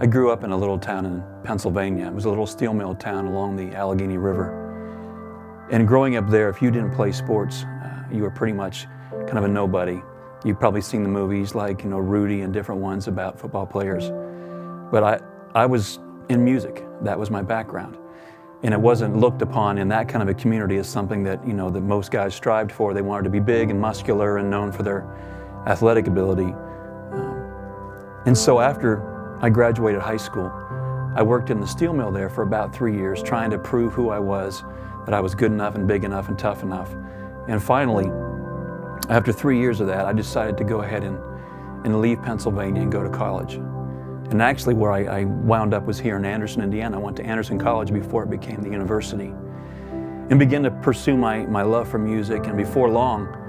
I grew up in a little town in Pennsylvania. It was a little steel mill town along the Allegheny River. And growing up there, if you didn't play sports, you were pretty much kind of a nobody. You've probably seen the movies like, Rudy and different ones about football players. But I was in music. That was my background. And it wasn't looked upon in that kind of a community as something that, that most guys strived for. They wanted to be big and muscular and known for their athletic ability. And so after I graduated high school, I worked in the steel mill there for about 3 years, trying to prove who I was, that I was good enough and big enough and tough enough. And finally, after 3 years of that, I decided to go ahead and leave Pennsylvania and go to college. And actually where I wound up was here in Anderson, Indiana. I went to Anderson College before it became the university and began to pursue my love for music. And before long,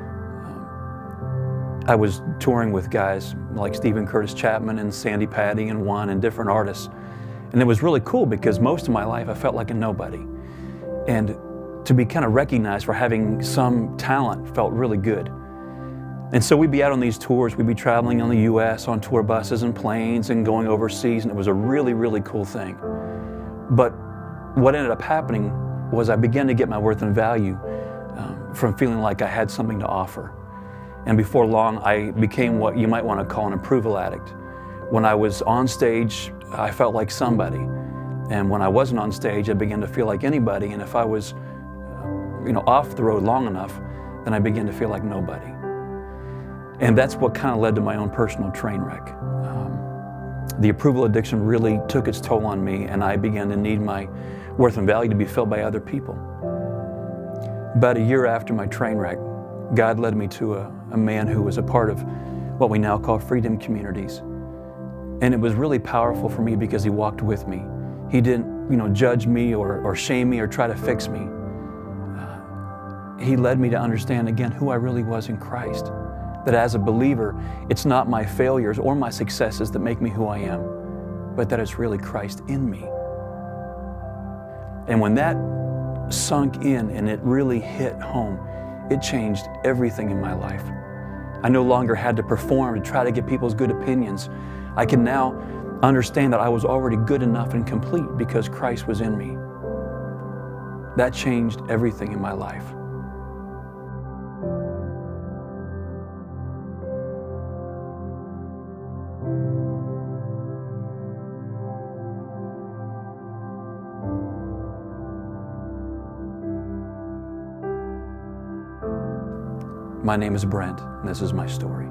I was touring with guys like Stephen Curtis Chapman and Sandy Patty and Juan and different artists. And it was really cool because most of my life I felt like a nobody. And to be kind of recognized for having some talent felt really good. And so we'd be out on these tours, we'd be traveling on the US on tour buses and planes and going overseas, and it was a really, really cool thing. But what ended up happening was I began to get my worth and value from feeling like I had something to offer. And before long, I became what you might want to call an approval addict. When I was on stage, I felt like somebody. And when I wasn't on stage, I began to feel like anybody. And if I was, off the road long enough, then I began to feel like nobody. And that's what kind of led to my own personal train wreck. The approval addiction really took its toll on me, and I began to need my worth and value to be filled by other people. About a year after my train wreck, God led me to a man who was a part of what we now call freedom communities. And it was really powerful for me because he walked with me. He didn't, judge me or shame me or try to fix me. He led me to understand again who I really was in Christ. That as a believer, it's not my failures or my successes that make me who I am, but that it's really Christ in me. And when that sunk in and it really hit home, it changed everything in my life. I no longer had to perform to try to get people's good opinions. I can now understand that I was already good enough and complete because Christ was in me. That changed everything in my life. My name is Brent, and this is my story.